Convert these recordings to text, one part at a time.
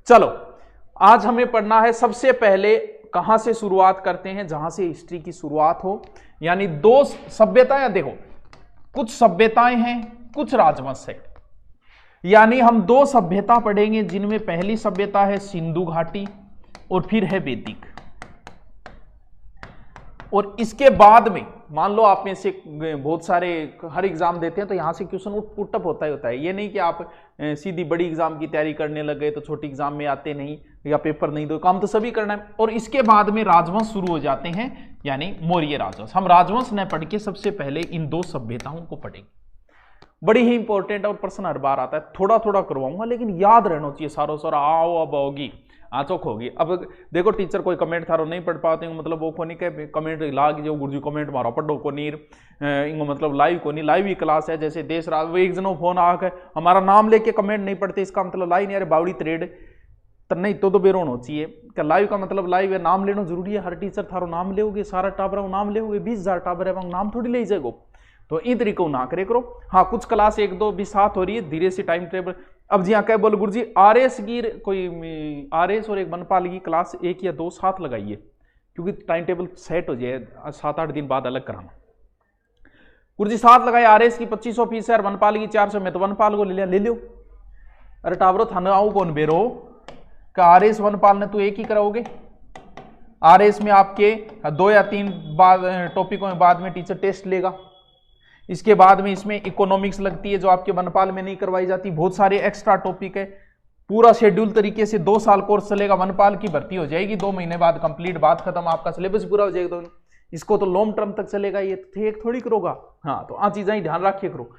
चलो आज हमें पढ़ना है, सबसे पहले कहां से शुरुआत करते हैं, जहां से हिस्ट्री की शुरुआत हो, यानी दो सभ्यताएं। देखो कुछ सभ्यताएं हैं, कुछ राजवंश है, यानी हम दो सभ्यता पढ़ेंगे जिनमें पहली सभ्यता है सिंधु घाटी और फिर है वैदिक। और इसके बाद में मान लो आप में से बहुत सारे हर एग्जाम देते हैं तो यहां से क्वेश्चन पुटअप होता है। ये नहीं कि आप सीधी बड़ी एग्जाम की तैयारी करने लग गए तो छोटी एग्जाम में आते नहीं या पेपर नहीं दो, काम तो सभी करना है। और इसके बाद में राजवंश शुरू हो जाते हैं, यानी मौर्य राजवंश। हम राजवंश न पढ़ के सबसे पहले इन दो सभ्यताओं को पढ़ेंगे। बड़ी ही इंपॉर्टेंट और प्रश्न हर बार आता है, थोड़ा थोड़ा करवाऊंगा लेकिन याद रहना चाहिए सारो सारा। आओ अब होगी आंचोक होगी। अब देखो टीचर कोई कमेंट थारो नहीं पढ़ पाते मतलब वो को नहीं कहे कमेंट लाग जो गुरुजी कमेंट मारो पढ़ो को नहीं इंगो मतलब लाइव को नहीं। लाइव ही क्लास है, जैसे देश रात वो एक जनो फोन आके हमारा नाम लेके कमेंट नहीं पढ़ते, इसका मतलब लाइव नहीं। अरे बावड़ी थ्रेड तो नहीं तो बेरोन हो चाहिए क्या? लाइव का मतलब लाइव है, नाम लेना जरूरी है। हर टीचर थारो नाम लेोगे, सारा टाबर नाम लेोगे, 20,000 टाबर है नाम थोड़ी ले जाएगो, तो इन तरीके ना करे करो। हाँ कुछ क्लास एक दो भी साथ हो रही है, धीरे से टाइम टेबल। अब जी हाँ क्या बोलो गुरुजी आरएस की कोई आरएस और एक बनपाल की क्लास एक या दो साथ लगाइए, क्योंकि टाइम टेबल सेट हो जाए, 7-8 दिन बाद अलग कराना। गुरुजी साथ लगाए, आरएस की 2500 फीस है और बनपाल की 400। मैं तो बनपाल को ले लो। अरे टावरो थाने आओ कौन बेरो का आरएस वनपाल ने तो एक ही कराओगे। आरएस में आपके 2 या 3 टॉपिकों में बाद में टीचर टेस्ट लेगा। इसके बाद में इसमें इकोनॉमिक्स लगती है जो आपके वनपाल में नहीं करवाई जाती। बहुत सारे एक्स्ट्रा टॉपिक है, पूरा शेड्यूल तरीके से 2 साल कोर्स चलेगा। वनपाल की भर्ती हो जाएगी 2 महीने बाद कंप्लीट, बात खत्म, आपका सिलेबस पूरा हो जाएगा। तो इसको तो लॉन्ग टर्म तक चलेगा, ये एक थोड़ी करोगा। हाँ तो आ चीजें ही ध्यान रखिए करो।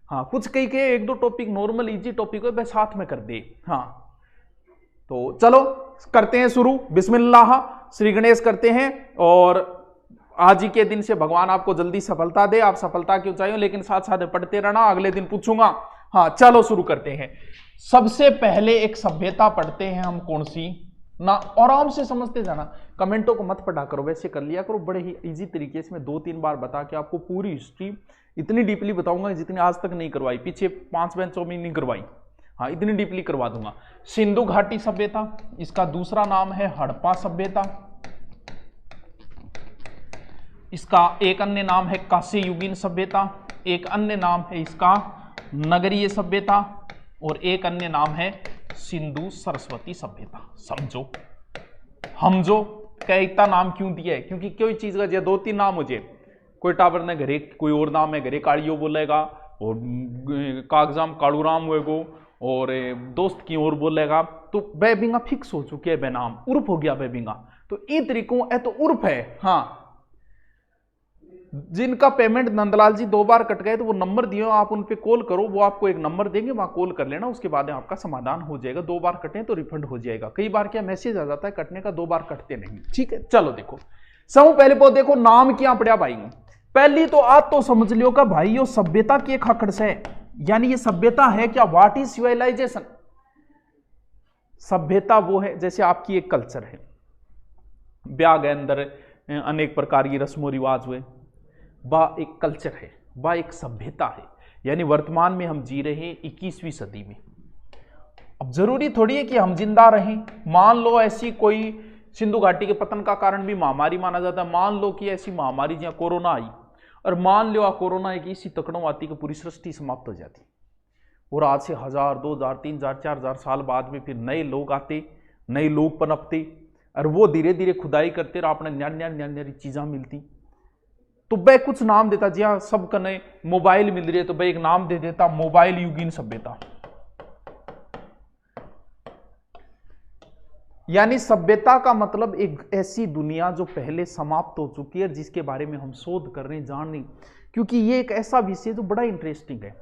हाँ कुछ कई के 1-2 टॉपिक नॉर्मल इजी टॉपिक है वह साथ में कर दे। हाँ तो चलो करते हैं शुरू। बिस्मिल्लाह श्री गणेश करते हैं। और आज ही के दिन से भगवान आपको जल्दी सफलता दे। आप सफलता की ऊंचाई हो, लेकिन साथ साथ पढ़ते रहना, अगले दिन पूछूंगा। हाँ चलो शुरू करते हैं। सबसे पहले एक सभ्यता पढ़ते हैं हम, कौन सी ना, आराम से समझते जाना, कमेंटों को मत पढ़ा करो, वैसे कर लिया करो। बड़े ही इजी तरीके से मैं 2-3 बार बता के आपको पूरी हिस्ट्री इतनी डीपली बताऊंगा जितनी आज तक नहीं करवाई, पीछे 5 बेंचों में नहीं करवाई। हाँ इतनी डीपली करवा दूंगा। सिंधु घाटी सभ्यता, इसका दूसरा नाम है हड़प्पा सभ्यता। इसका एक अन्य नाम है कांस्य युगीन सभ्यता, एक अन्य नाम है इसका नगरीय सभ्यता, और एक अन्य नाम है सिंधु सरस्वती सभ्यता। समझो हम जो इतना नाम क्यों दिया है, क्योंकि कोई चीज का 2-3 नाम हो जाए, कोई टावर ने घरे कोई और नाम है, घरे कालियो बोलेगा, और कागजाम कालूराम होएगो, और दोस्त की ओर बोलेगा, तो बेबिंगा फिक्स हो चुके हैं, बेनाम उर्फ हो गया बेबिंगा। तो इन तरीकों तो उर्फ है। हाँ जिनका पेमेंट नंदलाल जी 2 बार कट गए तो वो नंबर दिए, आप उन पे कॉल करो, वो आपको एक नंबर देंगे, वहां कॉल कर लेना, उसके बाद आपका समाधान हो जाएगा। 2 बार कटे तो रिफंड हो जाएगा। कई बार क्या मैसेज आ जाता है कटने का, 2 बार कटते नहीं। ठीक है चलो देखो समूह पहले पो देखो नाम क्या पड़ा भाई। पहली तो आज तो समझ लियो का भाई यो सभ्यता की एक हकड़ से, यानी ये सभ्यता है क्या? What is civilization? सभ्यता वो है जैसे आपकी एक कल्चर है, ब्याह के अंदर अनेक प्रकार की रस्मों रिवाज हुए, वह एक कल्चर है, वह एक सभ्यता है। यानी वर्तमान में हम जी रहे हैं 21वीं सदी में। अब जरूरी थोड़ी है कि हम जिंदा रहें। मान लो ऐसी कोई सिंधु घाटी के पतन का कारण भी महामारी माना जाता है। मान लो कि ऐसी महामारी जहां कोरोना आई, और मान लो कोरोना एक इसी तकड़ों आती कि पूरी सृष्टि समाप्त हो जाती, और आज से 1000, 2000, 3000, 4000 साल बाद में फिर नए लोग आते, नए लोग पनपते, और वो धीरे धीरे खुदाई करते और अपने न्यारी चीज़ें मिलती। तो वह कुछ नाम देता, जी हाँ सब कने मोबाइल मिल रही है तो वह एक नाम दे देता, मोबाइल युगीन सभ्यता। यानी सभ्यता का मतलब एक ऐसी दुनिया जो पहले समाप्त हो चुकी है, जिसके बारे में हम शोध कर रहे हैं, जान रहे, क्योंकि ये एक ऐसा विषय जो बड़ा इंटरेस्टिंग है।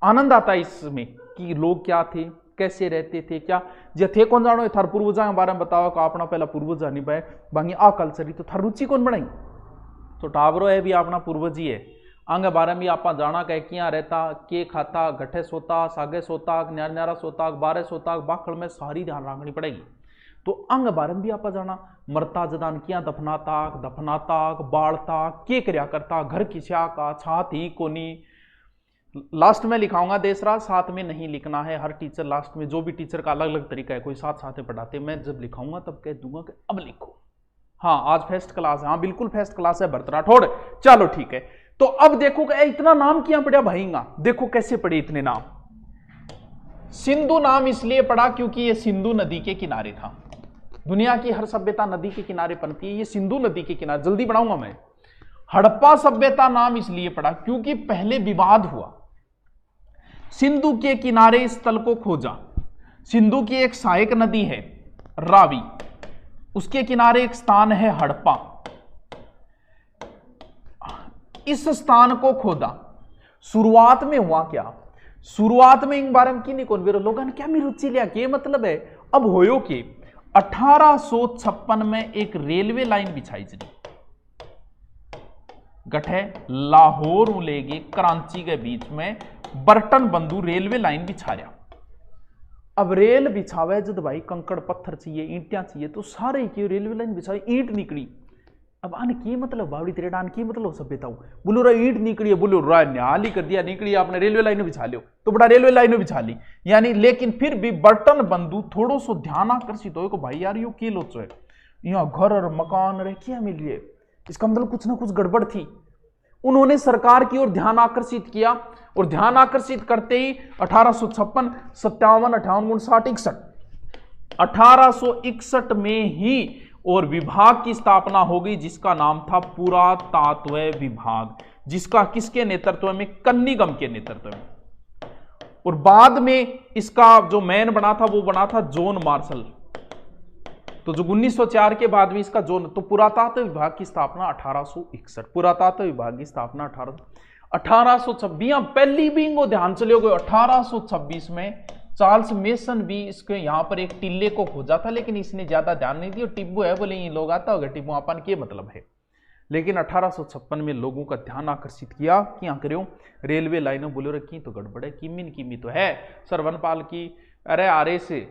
आनंद आता है इसमें कि लोग क्या थे, कैसे रहते थे, क्या जे थे कौन जानो, थार पूर्वजा के बारे में बताओ का अपना पहला पूर्वजा नहीं पाए बाकी आ कल्चर तो थार रुचि कौन बनाई। तो टावरो है भी अपना पूर्वज ही है। अंग बारे में आप जाना कह किया रहता, के खाता, गठे सोता, सागे सोता, न्यारा सोता, 12 सोता, बाखड़ में सारी ध्यान रखनी पड़ेगी। तो अंग बारे में भी आप जाना, मरता जदान किया दफनाता बाढ़ता, के करया करता, घर किस्या का छात ही कोनी, लास्ट में लिखाऊंगा देशराज, साथ में नहीं लिखना है। हर टीचर लास्ट में, जो भी टीचर का अलग अलग तरीका है, कोई साथ साथ में पढ़ाते, मैं जब लिखाऊंगा तब कह दूंगा कि अब लिखो। हाँ आज फेस्ट क्लास है, हाँ बिल्कुल फेस्ट क्लास है भरत राठौड़, चलो ठीक है। तो अब देखो कि इतना नाम क्या पड़ा भाईगा, देखो कैसे पड़े इतने नाम। सिंधु नाम इसलिए पड़ा क्योंकि ये सिंधु नदी के किनारे था। दुनिया की हर सभ्यता नदी के किनारे पनपी है, ये सिंधु नदी के किनारे, जल्दी बढ़ाऊंगा मैं। हड़प्पा सभ्यता नाम इसलिए पड़ा क्योंकि पहले विवाद हुआ, सिंधु के किनारे इस स्थल को खोजा। सिंधु की एक सहायक नदी है रावी, उसके किनारे एक स्थान है हड़प्पा, इस स्थान को खोदा। शुरुआत में हुआ क्या, शुरुआत में इन बारे में की नहीं कौन लोगों ने क्या मेरी रुचि लिया कि मतलब है। अब होयो कि 1856 में एक रेलवे लाइन बिछाई जी गठे लाहौर लेके कराची के बीच में बर्टन बंधु रेलवे लाइन बिछा रहा। अब रेल बिछावे जब भाई कंकड़ पत्थर चाहिए, ईंटियां चाहिए, तो सारे की रेलवे लाइन बिछाई, ईंट निकली। अब आने की मतलब बावड़ी तेरे डान की मतलब सभ्यता बोलो रा ईंट निकली है, बोलो रा न्याल ही कर दिया, निकली आपने रेलवे लाइन बिछा लियो तो बड़ा रेलवे लाइन बिछा ली यानी। लेकिन फिर भी बर्टन बंधु थोड़ो सो ध्यान आकर्षित हो भाई यार यो की लोचो है, यहाँ घर और मकान रहे क्या मिल रही है, इसका मतलब कुछ ना कुछ गड़बड़ थी। उन्होंने सरकार की ओर ध्यान आकर्षित किया और ध्यान आकर्षित करते ही 1856, 57, 58, 59, 61, 1861 में ही और विभाग की स्थापना हो गई जिसका नाम था पुरातत्व विभाग, जिसका किसके नेतृत्व में, कन्नीगम के नेतृत्व में। और बाद में इसका जो मैन बना था वो बना था जॉन मार्शल। तो जो 1904 के बाद में इसका जोन, तो पुरातत्व विभाग की स्थापना 1861, पुरातत्व विभाग की स्थापना 1826। पहली भी वो ध्यान चले गए 1826 में चार्ल्स मेसन भी इसके यहाँ पर एक टिल्ले को खोजा था, लेकिन इसने ज्यादा ध्यान नहीं दिया। टिब्बू है बोले ये लोग आता होगा, टिब्बू अपन के मतलब है। लेकिन 1856 में लोगों का ध्यान आकर्षित किया कि यहाँ करो रेलवे लाइनों बोले रखी तो गड़बड़ है, किमिन किमी तो है सरवनपाल की, अरे आरे से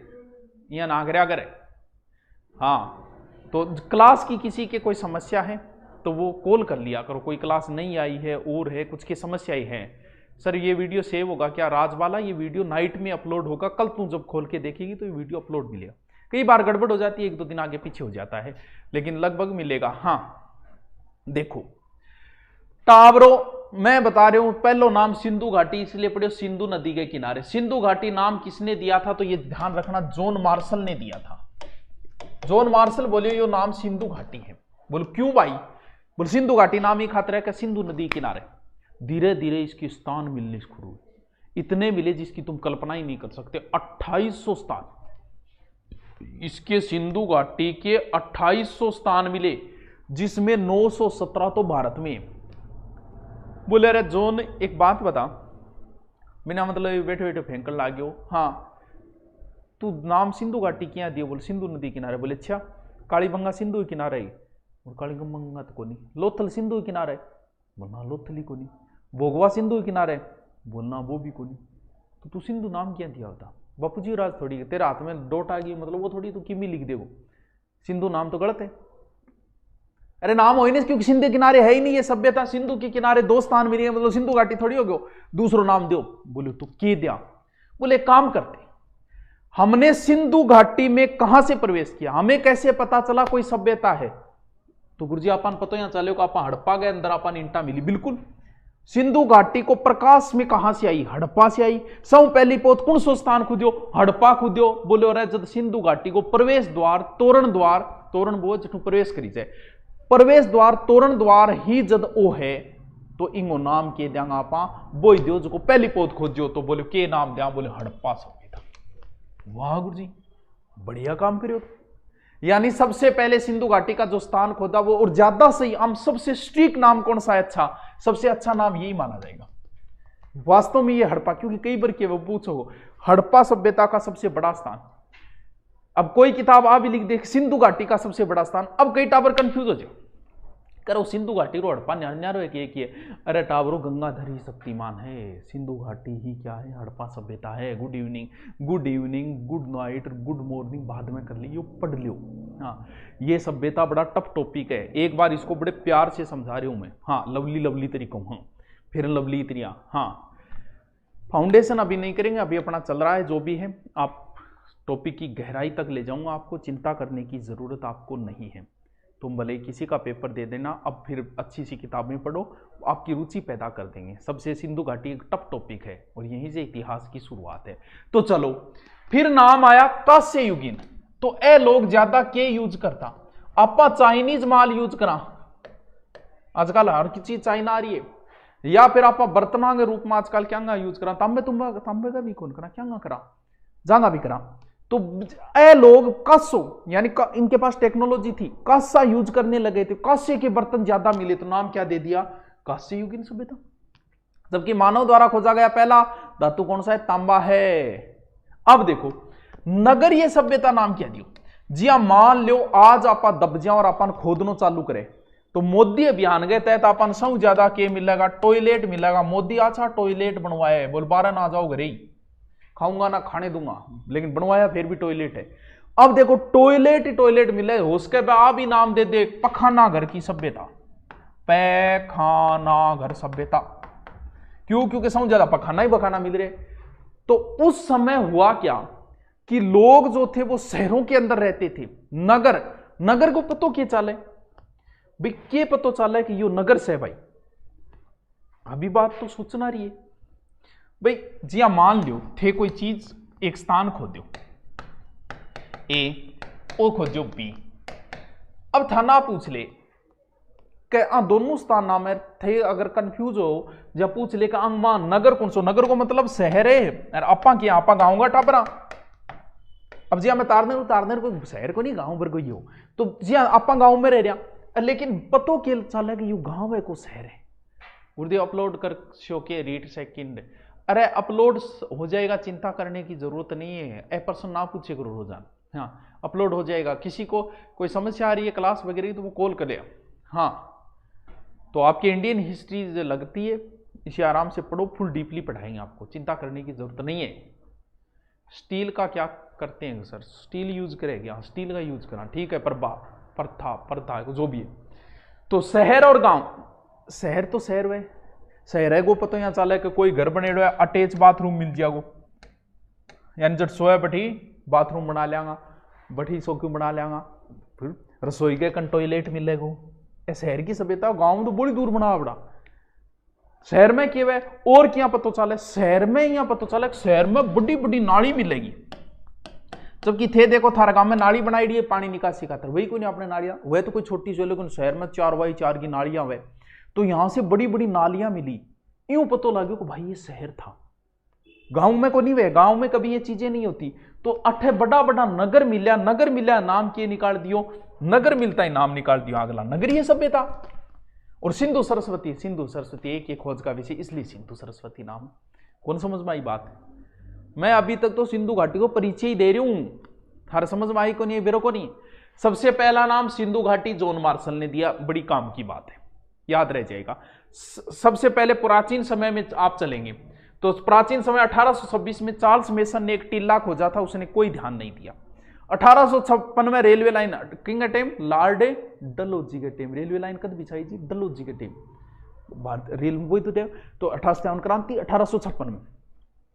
यहाँ नागरिया करे। हाँ तो क्लास की किसी के कोई समस्या है तो वो कॉल कर लिया करो, कोई क्लास नहीं आई है और है कुछ की समस्या ही है, सर ये वीडियो सेव होगा क्या राज वाला, ये वीडियो नाइट में अपलोड होगा, कल तू जब खोल के देखेगी तो ये वीडियो अपलोड मिलेगा। कई बार गड़बड़ हो जाती है, एक दो दिन आगे पीछे हो जाता है, लेकिन लगभग मिलेगा। हाँ देखो टावरो मैं बता रहा हूं, पहलो नाम सिंधु घाटी इसलिए पढ़ो सिंधु नदी के किनारे। सिंधु घाटी नाम किसने दिया था तो ये ध्यान रखना जॉन मार्शल ने दिया था। जॉन मार्शल बोले ये नाम सिंधु घाटी है। बोल क्यों भाई, बोल सिंधु घाटी नाम ही खातिर है कि सिंधु नदी किनारे। धीरे धीरे इसके स्थान मिलने शुरू हुए, इतने मिले जिसकी तुम कल्पना ही नहीं कर सकते। 2800 स्थान इसके सिंधु घाटी के 2800 स्थान मिले, जिसमें 917 तो भारत में। बोले अरे जॉन एक बात बता, बिना मतलब बैठे बैठे फेंकन लागे हो, हाँ तू नाम सिंधु घाटी क्या दिया, बोले सिंधु नदी किनारे। बोले अच्छा कालीबंगा सिंधु किनारे, और कालीबंगा तो कोनी। लोथल सिंधु किनारे, बोलना लोथल ही कोनी। भोगवा सिंधु किनारे, बोलना वो भी कोनी। तो तू सिंधु नाम क्या दिया होता, बापू जी राज थोड़ी तेरे हाथ में डोट आ गई मतलब वो थोड़ी तू किमी लिख देगो, सिंधु नाम तो गलत है। अरे नाम हो ही नहीं क्योंकि सिंधु किनारे है ही नहीं ये सभ्यता, सिंधु के किनारे 2 स्थान मिले हैं मतलब सिंधु घाटी थोड़ी हो गयो, दूसरो नाम दो। बोले तो के दिया, बोले काम करते हमने सिंधु घाटी में कहां से प्रवेश किया, हमें कैसे पता चला कोई सभ्यता है। तो गुरुजी अपन पता यहां चले को अपन हड़प्पा गए, अंदर अपन ईंटा मिली। बिल्कुल सिंधु घाटी को प्रकाश में कहां से आई, हड़प्पा से आई। सब पहली पोत कौन सो स्थान खुद्यो, हड़प्पा खुद्यो। बोले और जब सिंधु घाटी को प्रवेश द्वार तोरण वो जठू प्रवेश करी जाए, प्रवेश द्वार तोरण द्वार ही जद ओ है तो इंगो नाम के देंगा आपा बोई दियो जो पहली पोत खोजियो। तो बोले के नाम दिया, बोले हड़प्पा सभ्यता। वाह गुरुजी बढ़िया काम करियो। यानी सबसे पहले सिंधु घाटी का जो स्थान खोदा वो, और ज्यादा सही हम सबसे स्ट्रीक नाम कौन सा है, अच्छा सबसे अच्छा नाम यही माना जाएगा वास्तव में ये हड़प्पा, क्योंकि कई बार के वो पूछो हड़प्पा सभ्यता का सबसे बड़ा स्थान। अब कोई किताब आ भी लिख दे सिंधु घाटी का सबसे बड़ा स्थान, अब कई टावर कंफ्यूज हो जाओ करो सिंधु घाटी रो हड़प्पा न्यारो एक ही है। अरे टावरो गंगाधर ही शक्तिमान है, सिंधु घाटी ही क्या है, हड़प्पा सभ्यता है। Good evening good night good morning बाद में कर लियो, पढ़ लियो। हाँ ये सभ्यता बड़ा टफ टॉपिक है, एक बार इसको बड़े प्यार से समझा रही हूं मैं। हाँ लवली तरीकों, हाँ फिर लवली तरिया। हाँ फाउंडेशन अभी नहीं करेंगे, अभी अपना चल रहा है जो भी है। आप टॉपिक की गहराई तक ले जाऊंगा, आपको चिंता करने की ज़रूरत आपको नहीं है। तुम भले किसी का पेपर दे देना, अब फिर अच्छी सी किताबें पढ़ो, आपकी रुचि पैदा कर देंगे। सबसे सिंधु घाटी एक टफ टॉपिक है और यहीं से इतिहास की शुरुआत है। तो चलो, फिर नाम आया कांस्य युगीन। तो ए लोग ज्यादा के यूज करता, आपा चाइनीज माल यूज करा, आजकल हर चीज चाइना आ रही है, या फिर आप बर्तना के रूप में आजकल क्या यूज करा, तांबे तांबे का भी कौन करा, क्या करा, जांगा भी करा। तो ए लोग कांसो यानी इनके पास टेक्नोलॉजी थी, कांसा यूज करने लगे थे, कांसे के बर्तन ज्यादा मिले तो नाम क्या दे दिया, कांस्य युगीन सभ्यता। जबकि मानव द्वारा खोजा गया पहला धातु कौन सा है, तांबा है। अब देखो नगरीय सभ्यता नाम क्या दियो जी। हाँ, मान लो आज आप दबजा और अपन खोदनो चालू करे तो मोदी अभियान के तहत अपन सब ज्यादा के मिलेगा, टॉयलेट मिलेगा। मोदी अच्छा टॉयलेट बनवाया है, बोल 12 ना जाओ घरे ही, खाऊंगा ना खाने दूंगा, लेकिन बनवाया फिर भी टॉयलेट है। अब देखो टॉयलेट ही टॉयलेट मिले, उसके बाद भी नाम दे दे पखाना घर की सभ्यता, पैखाना घर सभ्यता। क्यों? क्योंकि सब ज्यादा पखाना ही पखाना मिल रहे। तो उस समय हुआ क्या कि लोग जो थे वो शहरों के अंदर रहते थे। नगर, नगर को पतो क्या चाले भाई, के पतो चाले कि यो नगर से भाई, अभी बात तो सोचना रही है भाई। जी हाँ, मान लो थे कोई चीज, एक स्थान खोदो ए, ओ खोजो बी। अब थाना पूछ ले कि दोनों स्थान नाम है थे, अगर कंफ्यूज हो जब पूछ ले कि नगर कौन सो, नगर को मतलब शहर है, आपा क्या आपा गाँव का टापरा। अब जी हाँ, मैं तारनेर को शहर को नहीं, गाँव पर कोई हो, तो जी हाँ आपा गाँव में रह रहा, लेकिन पतो के चल कि यू गाँव है को शहर है। उर्दे अपलोड कर शो के रीड सेकंड, अरे अपलोड हो जाएगा, चिंता करने की जरूरत नहीं है। ए पर्सन ना पूछे करो रोजाना, हाँ अपलोड हो जाएगा। किसी को कोई समस्या आ रही है क्लास वगैरह तो वो कॉल करे। हाँ, तो आपकी इंडियन हिस्ट्री जो लगती है इसे आराम से पढ़ो, फुल डीपली पढ़ाएंगे आपको, चिंता करने की जरूरत नहीं है। स्टील का क्या करते हैं सर, स्टील यूज करेंगे, हाँ स्टील का यूज करना ठीक है, पर्दा जो भी है। तो शहर और गांव, शहर तो शहर वे शहर है, वो पता यहाँ चला है कि कोई घर बने हुआ है, अटैच बाथरूम मिल जाएगा, यानी जब सोया बैठी बाथरूम बना लियागा, बैठी सो क्यों बना लियागा, फिर रसोई के कन टॉयलेट मिलेगा। शहर की सभ्यता, गांव में तो बड़ी दूर बना बड़ा। शहर में क्या है और क्या पता चला, शहर में यहाँ पता चला शहर में बड़ी बड़ी नाली मिलेगी, जबकि थे देखो थारा गांव में नाली बनाई दी है पानी निकासी खातर, वही कोई नहीं अपने नालियां, वह तो कोई छोटी सी, लेकिन शहर में 4x4 की नालियां हुए, तो यहां से बड़ी बड़ी नालियां मिली। यूं पता लगे को भाई ये शहर था, गांव में को नहीं वे, गांव में कभी ये चीजें नहीं होती। तो अठे बड़ा बड़ा नगर मिला, नगर मिला नाम के निकाल दियो, नगर मिलता ही नाम निकाल दियो अगला, नगरीय सभ्यता। और सिंधु सरस्वती एक खोज का विषय, इसलिए सिंधु सरस्वती नाम। कौन समझ में आई बात? मैं अभी तक तो सिंधु घाटी को परिचय ही दे रही हूं, थारा समझ में आई को नहीं, बेरो को नहीं। सबसे पहला नाम सिंधु घाटी जॉन मार्शल ने दिया, बड़ी काम की बात है, याद रह जाएगा। सबसे पहले प्राचीन समय में आप चलेंगे तो प्राचीन समय 1826 में चार्ल्स मेसन ने एक टीला खोजा था, उसने कोई ध्यान नहीं दिया। 1856 में railway Lion King time, Lord Dalhousie के टाइम रेलवे लाइन कद बिछाई जी, डलहौजी के टाइम रेल वही तो 58 क्रांति 1856 में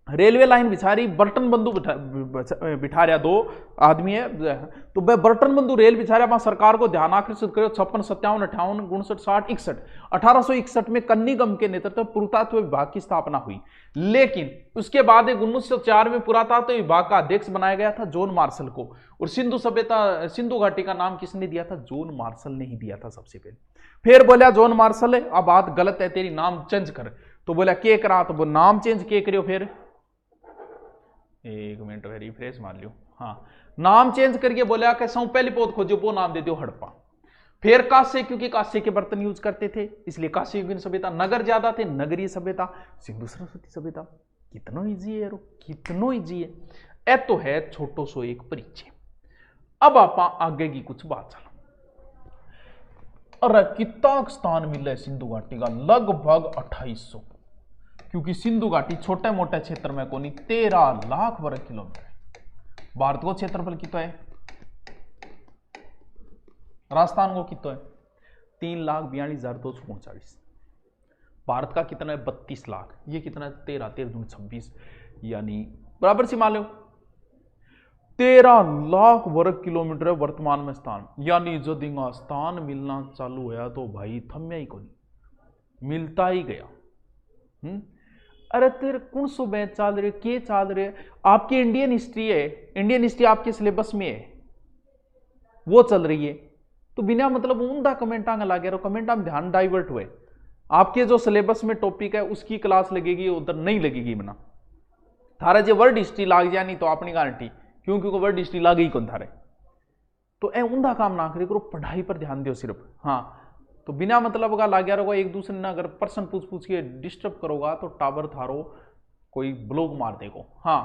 रेलवे लाइन बिछा रही, बर्टन बंधु बिठा रहा, 2 आदमी है, तो वह बर्टन बंधु रेल बिछा रहा, सरकार को ध्यान आकर्षित करो। 56, 57, 58, 59, 60, 61, 1861 में कन्नीगम के नेतृत्व में पुरातत्व विभाग की स्थापना हुई। लेकिन उसके बाद 1904 में पुरातत्व विभाग का अध्यक्ष बनाया गया था जॉन मार्शल को। और सिंधु घाटी का नाम किसने दिया था? जॉन मार्शल ने ही दिया था सबसे पहले। फिर बोला जॉन मार्शल है, अब बात गलत है तेरी, नाम चेंज कर। तो बोला के करा, तो वो नाम चेंज के करियो। फिर 1 मिनट रिफ्रेश मार लियो, हाँ नाम चेंज करके बोला कि सौ पहली पौध खोजो, वो नाम दे दो हड़प्पा। फिर कांसे, क्योंकि कांसे के बर्तन यूज करते थे इसलिए कांस्य युगीन सभ्यता। नगर ज्यादा थे, नगरीय सभ्यता, सिंधु सरस्वती सभ्यता। कितना इजी है यारो, कितना इजी है। ए तो है छोटो सो एक परिचय। अब आप आगे की कुछ बात चला। अरे कितना स्थान मिले सिंधु घाटी का? लगभग 2800, क्योंकि सिंधु घाटी छोटे मोटे क्षेत्र में कोनी 13 लाख वर्ग किलोमीटर। भारत को क्षेत्रफल कितना है? राजस्थान को कितना है? 3,42,239। भारत का कितना है 32 लाख, ये कितना है 13, 13 दूनी 26, यानी बराबर सी मान लो 13 लाख वर्ग किलोमीटर है वर्तमान में स्थान। यानी जो दिंगा स्थान मिलना चालू होया तो भाई थम्या ही कोनी, मिलता ही गया। अरे तेरे कौन सो बैच चल रहे, के चल रहे, आपकी इंडियन हिस्ट्री है, इंडियन हिस्ट्री आपके सिलेबस में है, वो चल रही है, तो बिना मतलब उनका कमेंट आगे लगे रहो, कमेंट में ध्यान डाइवर्ट हुए। आपके जो सिलेबस में टॉपिक है उसकी क्लास लगेगी, उधर नहीं लगेगी। मना थारा जो वर्ल्ड हिस्ट्री लाग जाए नहीं तो अपनी गारंटी, क्योंकि वर्ल्ड हिस्ट्री लाग ही कौन थारे, तो ए उनका काम ना करे करो, पढ़ाई पर ध्यान दो सिर्फ। हाँ, तो बिना मतलब का लाग रहोगा, एक दूसरे ने अगर पर्सन पूछ पूछ के डिस्टर्ब करोगा तो टावर थारो कोई ब्लॉग मार देगो। हाँ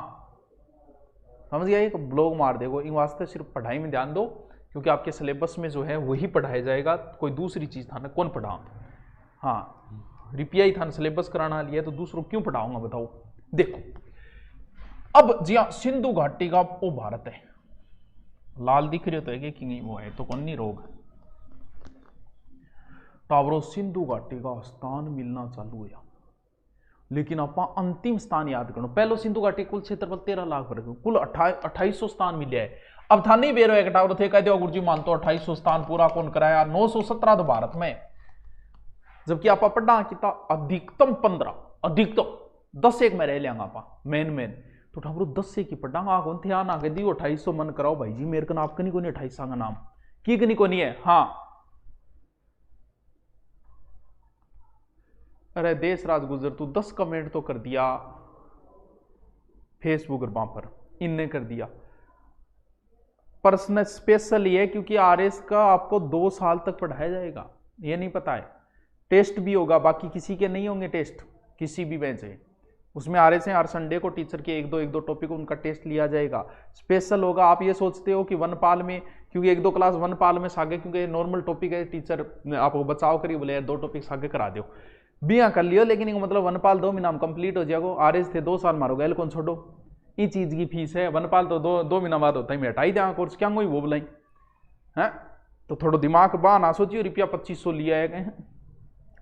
समझ गया, एक ब्लॉग मार देगो। इन वास्ते सिर्फ पढ़ाई में ध्यान दो, क्योंकि आपके सिलेबस में जो है वही पढ़ाया जाएगा, कोई दूसरी चीज था ना कौन पढ़ा। हाँ रिपिया ही था सिलेबस कराना लिया, तो दूसरों क्यों पढ़ाऊंगा बताओ। देखो अब जी हाँ, सिंधु घाटी का वो भारत है, लाल दिख रहे तो है कि नहीं, वो है तो कौन नहीं रोग। टावरों सिंधु घाटी का स्थान मिलना चालू हुआ, लेकिन आप अंतिम स्थान याद करो। पहलो सिंधु घाटी कुल क्षेत्रफल 13 लाख वर्ग, कुल 2800 स्थान मिले है। अब था नहीं बेरो एक टावर थे, कह दिया गुरुजी मानतो 2800 स्थान पूरा कौन कराया, 917 तो भारत में, जबकि आप पढ़ना किता अधिकतम 15, अधिकतम 10 एक में रह लिया आप मेन तो ठाकुर 10 से की पढ़ा कौन थे आना के दी 2800 मन कराओ भाई जी, मेरे का आपका नहीं कोनी 28 का नाम की नहीं कोनी है। हाँ अरे देश राज गुजर तू 10 कमेंट तो कर दिया फेसबुक पर, इनने कर दिया। पर्सनल स्पेशल ये क्योंकि आरएस का आपको 2 साल तक पढ़ाया जाएगा, ये नहीं पता है। टेस्ट भी होगा, बाकी किसी के नहीं होंगे टेस्ट, किसी भी बैच है उसमें आरएस है। हर संडे को टीचर के एक दो टॉपिक उनका टेस्ट लिया जाएगा, स्पेशल होगा। आप ये सोचते हो कि वनपाल में, क्योंकि 1-2 क्लास वनपाल में सागे, क्योंकि नॉर्मल टॉपिक है, टीचर आपको बचाव करिए बोले यार 2 टॉपिक सागे करा दो, बिया कर लियो, लेकिन मतलब वनपाल 2 महीना में कंप्लीट हो जाएगा। आरएस थे 2 साल मारोगे, एल कौन छोड़ो, ये चीज की फीस है। वनपाल तो 2 महीना बाद होता है, मैं हटाई दें कोर्स क्या वो बुलाई है। तो थोड़ा दिमाग बा ना सोचिए, रुपया 2500 लिया है,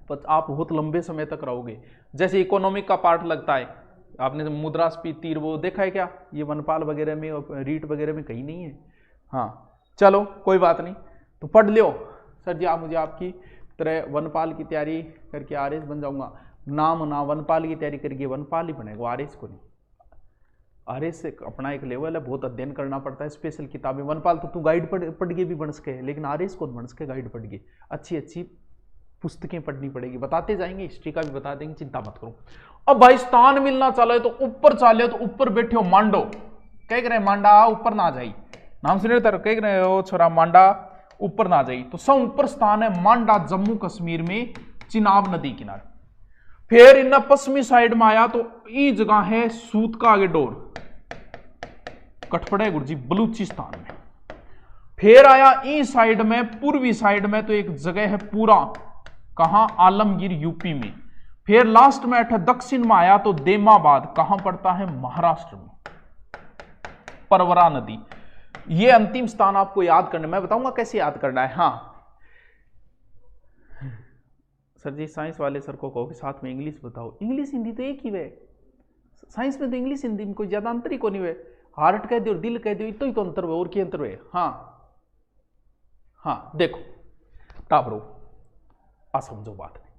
आप बहुत लंबे समय तक रहोगे। जैसे इकोनॉमिक का पार्ट लगता है, आपने मुद्रास्फीति वो देखा है क्या, ये वनपाल वगैरह में और रीट वगैरह में कहीं नहीं है। हाँ चलो कोई बात नहीं, तो पढ़ लियो। सर जी आप मुझे आपकी तरह वनपाल की तैयारी करके आरएस बन जाऊंगा, नाम ना वनपाल की तैयारी करके वनपाल ही बनेगा, आरएस को नहीं। आरएस से अपना एक लेवल है, बहुत अध्ययन करना पड़ता है, स्पेशल किताबें। वनपाल तो तू गाइड पढ़ के भी बन सके, लेकिन आरएस को बन सके गाइड पढ़ के, अच्छी पुस्तकें पढ़नी पड़ेगी, बताते जाएंगे, हिस्ट्री का भी बता देंगे, चिंता मत करो। अब भाई स्थान मिलना चाले तो ऊपर चाले, तो ऊपर बैठे हो मांडो, कह रहे मांडा ऊपर ना जाई, नाम सुने तर कह रहे हो छोरा मांडा ऊपर ना जाई। तो सब ऊपर स्थान है मांडा, जम्मू कश्मीर में चिनाब नदी किनारे। फिर इन पश्चिमी साइड में आया तो ये जगह है सूत का आगे डोर, कठपड़े गुरुजी बलूचिस्तान में। फिर आया इस साइड में, पूर्वी साइड में तो एक जगह है पूरा, कहां, आलमगीर यूपी में। फिर लास्ट में दक्षिण में आया तो देमाबाद, कहां पड़ता है, महाराष्ट्र में, परवरा नदी। ये अंतिम स्थान आपको याद करना, मैं बताऊंगा कैसे याद करना है। हाँ सर जी साइंस वाले सर को कहो कि साथ में इंग्लिश बताओ, इंग्लिश हिंदी तो एक ही वे, साइंस में तो इंग्लिश हिंदी में कोई ज्यादा अंतर ही को नहीं वे, हार्ट कह दो और दिल कह दो, इतना ही तो अंतर हुए, और क्या अंतर हुए। हाँ देखो टाबरो समझो बात में,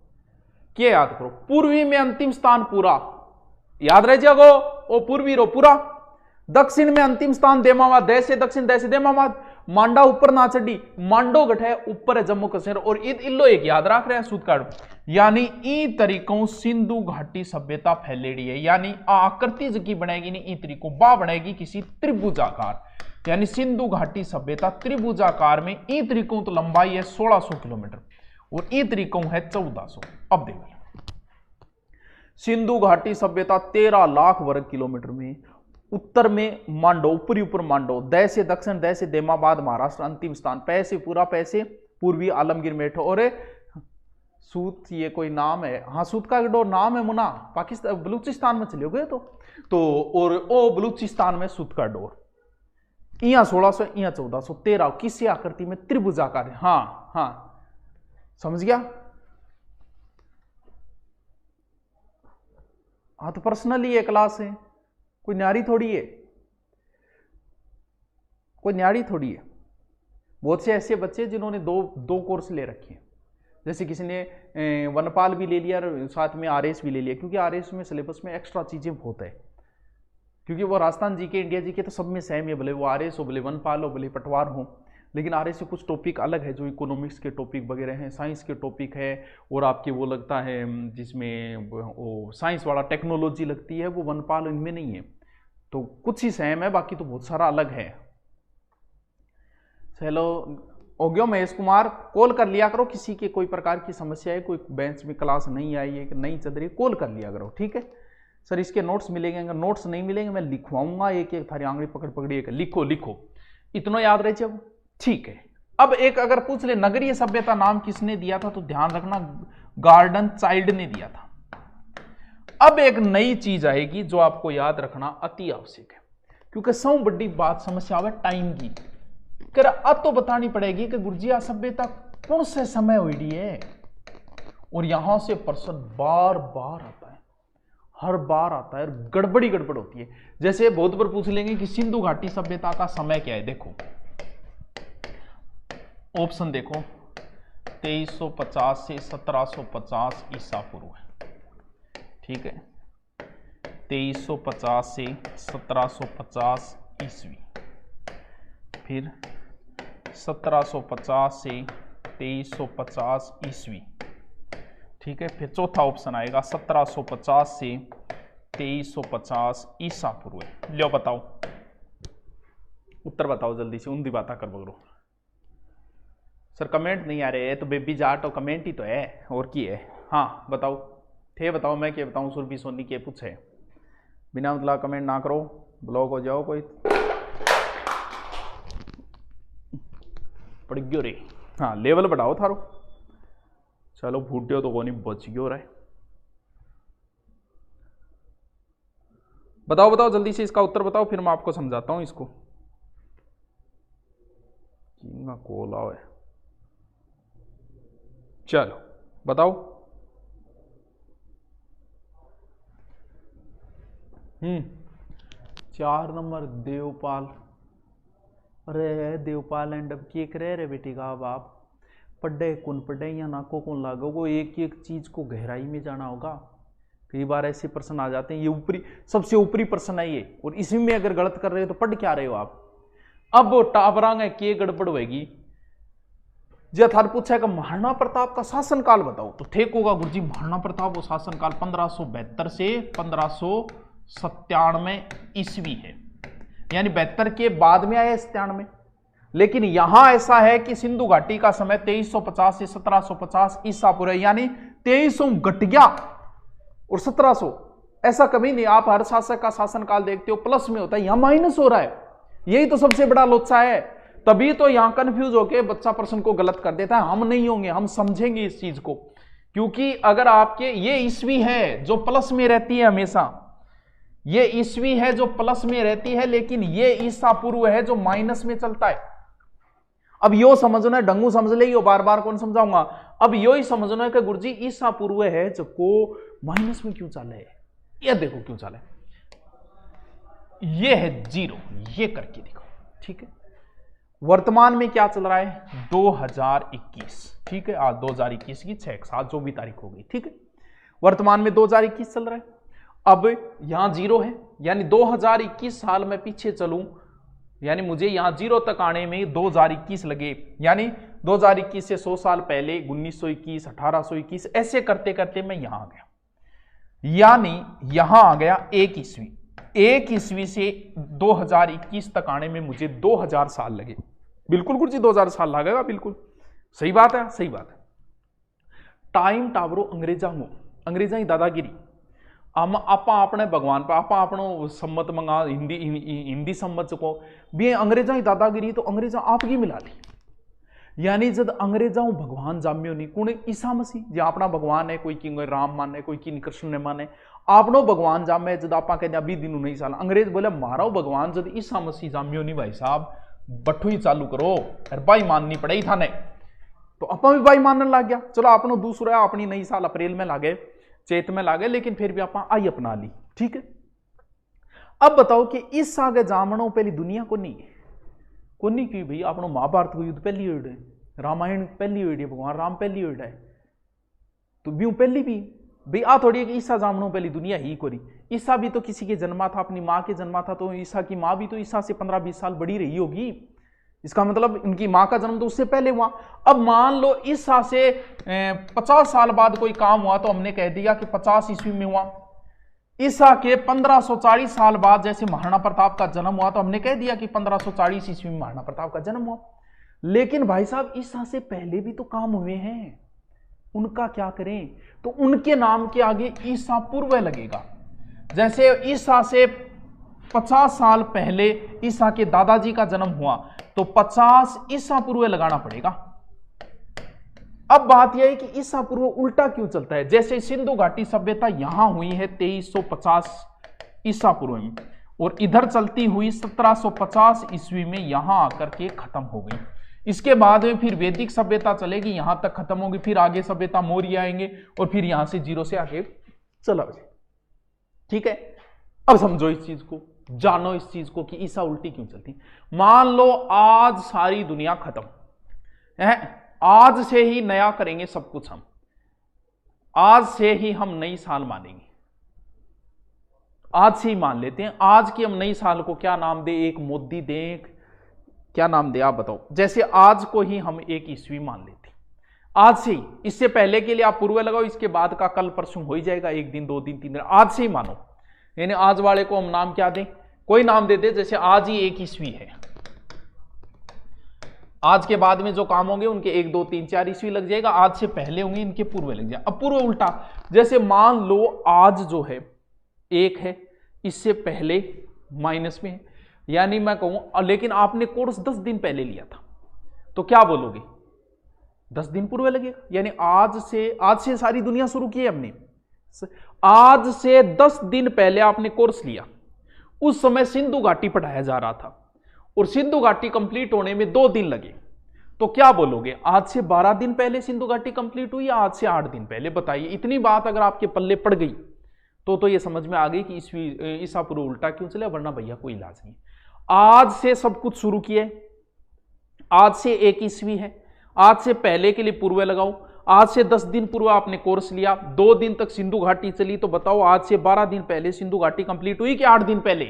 क्या याद करो, पूर्वी में अंतिम स्थान पूरा याद रह जागो, ओ पूर्वी रो पूरा। दक्षिण में अंतिम स्थान देमाबाद, देश दक्षिण देश देमाबाद, मांडा ऊपर ना चढ़ी, मांडो गठे ऊपर है जम्मू कश्मीर, और इल्लो एक याद रख रहे हैं सूतकाड़। यानी ई तरीकों सिंधु घाटी सभ्यता फैलेड़ी है, यानी आकृति जकी बनेगी नहीं, ई तरीकों बा बनेगी किसी त्रिभुजाकार, यानी सिंधु घाटी सभ्यता त्रिभुजाकार में। ई तरीकों तो लंबाई है 1600 किलोमीटर और ई तरीकों है 1400। अब देखो सिंधु घाटी सभ्यता 13 लाख वर्ग किलोमीटर में, उत्तर में मांडो, ऊपरी ऊपर मांडो, दैसे दक्षिण दैसे देमाबाद महाराष्ट्र, अंतिम स्थान पैसे पूरा पैसे पूर्वी आलमगीर मेठो। और सूत ये कोई नाम है, हाँ सूत का डोर नाम है मुना, पाकिस्तान बलूचिस्तान में चले गए तो और ओ बलूचिस्तान में सूत का डोर, यहाँ 1600 यहाँ 1400, 13 किसी आकृति में त्रिभुजाकार है। हाँ समझ गया। हाँ तो पर्सनली ये क्लास है, कोई न्यारी थोड़ी है, कोई न्यारी थोड़ी है। बहुत से ऐसे बच्चे जिन्होंने दो कोर्स ले रखे हैं, जैसे किसी ने वनपाल भी ले लिया और साथ में आरएस भी ले लिया, क्योंकि आरएस में सिलेबस में एक्स्ट्रा चीजें बहुत है, क्योंकि वो राजस्थान जी के, इंडिया जी के तो सब में सेम है, भले वो आरएस हो, भले वनपाल हो, भले पटवार हो, लेकिन आरएस से कुछ टॉपिक अलग है, जो इकोनॉमिक्स के टॉपिक वगैरह हैं, साइंस के टॉपिक है, और आपके वो लगता है जिसमें वो साइंस वाला टेक्नोलॉजी लगती है, वो वनपाल इनमें नहीं है। तो कुछ ही सेम है, बाकी तो बहुत सारा अलग है। चलो हो गया। महेश कुमार, कॉल कर लिया करो, किसी के कोई प्रकार की समस्या है, कोई बेंच में क्लास नहीं आई है, नहीं चल रही, कॉल कर लिया करो, ठीक है सर। इसके नोट्स मिलेंगे, अगर नोट्स नहीं मिलेंगे मैं लिखवाऊंगा, एक एक थारी आंगली पकड़ पकड़ी एक लिखो लिखो, इतना याद रहे जब, ठीक है। अब एक अगर पूछ ले नगरीय सभ्यता नाम किसने दिया था, तो ध्यान रखना गार्डन चाइल्ड ने दिया था। अब एक नई चीज आएगी जो आपको याद रखना अति आवश्यक है, क्योंकि सब बड़ी बात समस्या है टाइम की, कर अब तो बतानी पड़ेगी कि गुर्जिया सभ्यता कौन से समय हुई है, और यहां से प्रश्न बार बार आता है, हर बार आता है, गड़बड़ी गड़बड़ होती है। जैसे बहुत बार पूछ लेंगे कि सिंधु घाटी सभ्यता का समय क्या है, देखो ऑप्शन देखो, 2350 से 1750 ईसा पूर्व है, ठीक है, 2350 से 1750 ईस्वी, फिर 1750 से 2350 ईस्वी, ठीक है, फिर चौथा ऑप्शन आएगा 1750 से 2350 ईसा पूर्व। लो बताओ उत्तर बताओ जल्दी से, उन्दी बात कर बगरो। सर कमेंट नहीं आ रहे है, तो बेबी जाट और कमेंट ही तो है, और की है। हाँ बताओ थे, बताओ मैं क्या बताऊं, सुरभि सोनी के पूछे, बिना मतलब कमेंट ना करो, ब्लॉक हो जाओ कोई पड़ गयो रे। हाँ लेवल बढ़ाओ थारो, चलो फूटियो तो कोनी बच गयो रहा है। बताओ बताओ जल्दी से इसका उत्तर बताओ, फिर मैं आपको समझाता हूं इसको। कॉल आओ है, चलो बताओ। 4 नंबर देवपाल। अरे देवपाल एंड अब की करे रे बेटी का बाप, पढ़े कौन पढ़े या नाको कौन लागो, वो एक एक चीज को गहराई में जाना होगा। कई बार ऐसे प्रश्न आ जाते हैं, ये ऊपरी सबसे ऊपरी प्रश्न है ये, और इसी में अगर गलत कर रहे हो तो पढ़ क्या रहे हो आप। अब टाबरांग है के गड़बड़ होगी। जब थार पूछा है कि महाराणा प्रताप का शासनकाल बताओ, तो ठीक होगा गुरुजी महाराणा प्रताप वो शासनकाल 1572 से 1597 ईस्वी है, यानी 72 के बाद में आया 97। लेकिन यहां ऐसा है कि सिंधु घाटी का समय 2350 से 1750 ईसा पूर्व, यानी 2300 घट गया और 1700, ऐसा कभी नहीं। आप हर शासक का शासनकाल देखते हो प्लस में होता है, यहां माइनस हो रहा है, यही तो सबसे बड़ा लोचा है। तभी तो यहां कंफ्यूज होके बच्चा प्रश्न को गलत कर देता है। हम नहीं होंगे, हम समझेंगे इस चीज को, क्योंकि अगर आपके ये ईस्वी है जो प्लस में रहती है हमेशा, ये ईस्वी है जो प्लस में रहती है, लेकिन ये ईसा पूर्व है जो माइनस में चलता है। अब यो समझना है, ढंगू समझ ले, यो बार बार कौन समझाऊंगा। अब यो ही समझना है कि गुरुजी ईसा पूर्व है जो को माइनस में क्यों चले, ये देखो क्यों चले, ये है 0, ये करके देखो, ठीक है। वर्तमान में क्या चल रहा है 2021, ठीक है, आज 2021 की 6/7 जो भी तारीख हो गई, ठीक है। वर्तमान में 2021 चल रहा है। अब यहां 0 है, यानी 2021 साल में पीछे चलूं, यानी मुझे यहां 0 तक आने में 2021 लगे, यानी 2021 से 100 साल पहले 1921, 1821, ऐसे करते करते मैं यहां आ गया, यानी यहां आ गया 1 ईस्वी। 1 ईस्वी से 2021 तक आने में मुझे 2000 साल लगे। बिल्कुल गुरुजी 2000 साल लगेगा, बिल्कुल सही बात है, सही बात है। टाइम टावरो अंग्रेजा ही दादागिरी। हम आपा अपने भगवान पर आपा अपनो सम्मत मंगा हिंदी सम्मत को भी अंग्रेजा ही दादागिरी, तो अंग्रेजा आपकी मिला ली, यानी जब अंग्रेजा भगवान जाम्यो नहीं कौन ईसा मसीह जो अपना भगवान है, कोई की राम माने, कोई की कृष्ण ने माने, आपनो भगवान जामे जब आप कहते अभी दिन नहीं साल, अंग्रेज बोले मारो भगवान जब ईसा मसीह जाम्यो नहीं भाई साहब, बठू ही चालू करो, भाई माननी पड़ेगी थाने। तो अपा भी भाई मानने लग गया। चलो आपनो दूसरा अपनी नई साल अप्रैल में लागे, चेत में लागे, लेकिन फिर भी आप आई अपना ली। ठीक है, अब बताओ कि इस आगे जामणों पहली दुनिया को नहीं की भाई, आपनो महाभारत को युद्ध पहली हुई है, रामायण पहली हुई है, भगवान राम पहली हुई है, तो ब्यू पहली भी भाई आ थोड़ी है कि ईसा जामणों पहली दुनिया ही कोरी। ईसा भी तो किसी के जन्मा था, अपनी माँ के जन्मा था, तो ईसा की माँ भी तो ईसा से 15-20 साल बड़ी रही होगी, इसका मतलब इनकी माँ का जन्म तो उससे पहले हुआ। अब मान लो ईसा से 50 साल बाद कोई काम हुआ, तो हमने कह दिया कि 50 ईस्वी में हुआ। ईसा के 1540 साल बाद जैसे महाराणा प्रताप का जन्म हुआ, तो हमने कह दिया कि 1540 ईस्वी में महाराणा प्रताप का जन्म हुआ। लेकिन भाई साहब ईसा से पहले भी तो काम हुए हैं, उनका क्या करें? तो उनके नाम के आगे ईसा पूर्व लगेगा। जैसे ईसा से 50 साल पहले ईसा के दादाजी का जन्म हुआ, तो 50 ईसा पूर्व लगाना पड़ेगा। अब बात यह है कि ईसा पूर्व उल्टा क्यों चलता है? जैसे सिंधु घाटी सभ्यता यहां हुई है 2350 ईसा पूर्व में, और इधर चलती हुई 1750 ईस्वी में यहां आकर के खत्म हो गई। इसके बाद में फिर वैदिक सभ्यता चलेगी, यहां तक खत्म होगी, फिर आगे सभ्यता मौर्य आएंगे, और फिर यहां से जीरो से आगे चला जाए। ठीक है, अब समझो इस चीज को, जानो इस चीज को कि ईसा उल्टी क्यों चलती। मान लो आज सारी दुनिया खत्म है, आज से ही नया करेंगे सब कुछ, हम आज से ही हम नई साल मानेंगे, आज से ही मान लेते हैं। आज की हम नई साल को क्या नाम दे? एक मोदी दे, क्या नाम दे आप बताओ? जैसे आज को ही हम एक ईस्वी मान लेते, आज से ही। इससे पहले के लिए आप पूर्व लगाओ, इसके बाद का कल परसों हो ही जाएगा, 1 दिन 2 दिन 3 दिन, आज से ही मानो। यानी आज वाले को हम नाम क्या दें? कोई नाम दे दे, जैसे आज ही 1 ईस्वी है, आज के बाद में जो काम होंगे उनके 1 2 3 4 ईस्वी लग जाएगा, आज से पहले होंगे इनके पूर्व लग जाएगा। अब पूर्व उल्टा, जैसे मान लो आज जो है 1 है, इससे पहले माइनस में है, यानी मैं कहूं, लेकिन आपने कोर्स 10 दिन पहले लिया था, तो क्या बोलोगे? 10 दिन पूर्व लगेगा। यानी आज से सारी दुनिया शुरू की है हमने, आज से 10 दिन पहले आपने कोर्स लिया। उस समय सिंधु घाटी पढ़ाया जा रहा था, और सिंधु घाटी कंप्लीट होने में 2 दिन लगे, तो क्या बोलोगे? आज से 12 दिन पहले सिंधु घाटी कंप्लीट हुई, या आज से 8 दिन पहले? बताइए, इतनी बात अगर आपके पल्ले पड़ गई तो ये समझ में आ गई कि ईसा पूर्व उल्टा क्यों चले, वरना भैया कोई इलाज नहीं। आज से सब कुछ शुरू किए, आज से 1 ईस्वी है, आज से पहले के लिए पूर्व लगाओ, आज से 10 दिन पूर्व आपने कोर्स लिया, 2 दिन तक सिंधु घाटी चली, तो बताओ आज से 12 दिन पहले सिंधु घाटी कंप्लीट हुई कि 8 दिन पहले?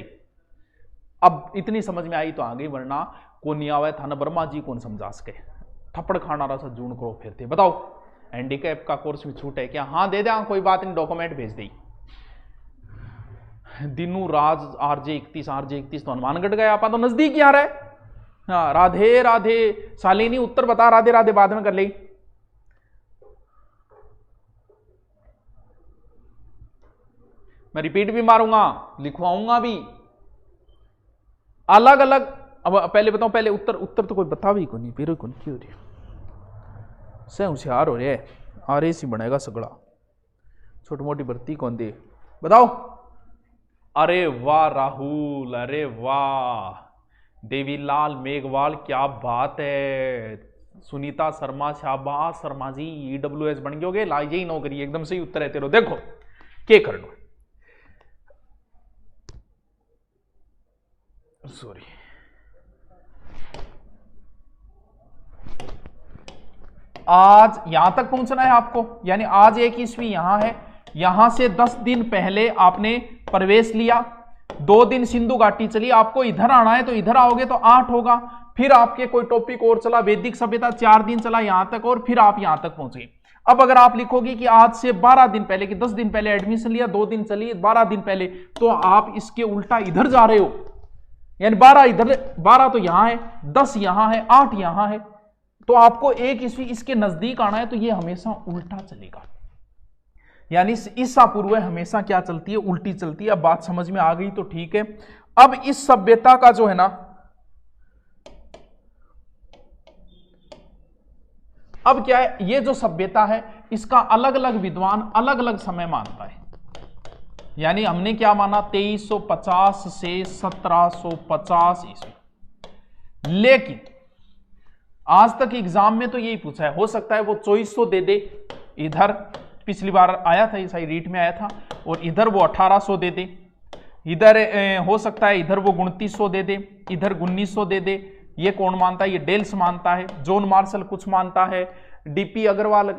अब इतनी समझ में आई तो आ गई, वरना को नहीं आवे था ना ब्रह्मा जी कौन समझा सके, थप्पड़ खाना रहा सा जून करो फिर थे। बताओ हैंडीकैप का कोर्स में छूट है क्या? हाँ दे दे, हाँ कोई बात नहीं, डॉक्यूमेंट भेज दी। दिनू राज RJ 31 तो हनुमानगढ़ गया, आप तो नजदीक ही आ रहा है। हाँ राधे राधे शालिनी, उत्तर बता, राधे राधे बाद में कर ले। मैं रिपीट भी मारूंगा, लिखवाऊंगा भी अलग अलग। अब पहले बताओ, पहले उत्तर तो कोई बता भी को नहीं, फिर कौन क्यों रही से होशियार हो रहे है, RS ही बनेगा सगड़ा, छोटी मोटी भर्ती कौन दे? बताओ। अरे वाह राहुल, अरे वाह देवीलाल मेघवाल, क्या बात है। सुनीता शर्मा, शाबाश शर्मा जी, EWS बन गयोगे, लाइए ही नौकरी, एकदम सही उत्तर है तेरो। देखो के कर लो, सॉरी आज यहां तक पहुंचना है आपको, यानी आज 1 ईस्वी यहां है, यहां से 10 दिन पहले आपने प्रवेश लिया, 2 दिन सिंधु घाटी चली, आपको इधर आना है तो इधर आओगे तो 8 होगा, फिर आपके कोई टॉपिक और चला, वैदिक सभ्यता 4 दिन चला यहां तक, और फिर आप यहां तक पहुंचे। अब अगर आप लिखोगे कि आज से 12 दिन पहले, कि 10 दिन पहले एडमिशन लिया, 2 दिन चली, 12 दिन पहले, तो आप इसके उल्टा इधर जा रहे हो, यानी 12 इधर, 12 तो यहां है, 10 यहां है, 8 यहां है, तो आपको 1 ईस्वी इसके नजदीक आना है, तो ये हमेशा उल्टा चलेगा। यानी ईसा पूर्व हमेशा क्या चलती है? उल्टी चलती है। अब बात समझ में आ गई तो ठीक है। अब इस सभ्यता का जो है ना, अब क्या है, ये जो सभ्यता है इसका अलग अलग विद्वान अलग अलग समय मानता है। यानी हमने क्या माना, 2350 से 1750 ईस्वी। लेकिन आज तक एग्जाम में तो यही पूछा है, हो सकता है वो चॉइस तो दे दे, इधर पिछली बार आया था, ये सही रीट में आया था, और इधर वो 1800 दे दे, इधर हो सकता है इधर वो 2900 दे दे, इधर 1900 दे दे। ये कौन मानता है? ये डेल्स मानता है, जॉन मार्शल कुछ मानता है, डीपी अग्रवाल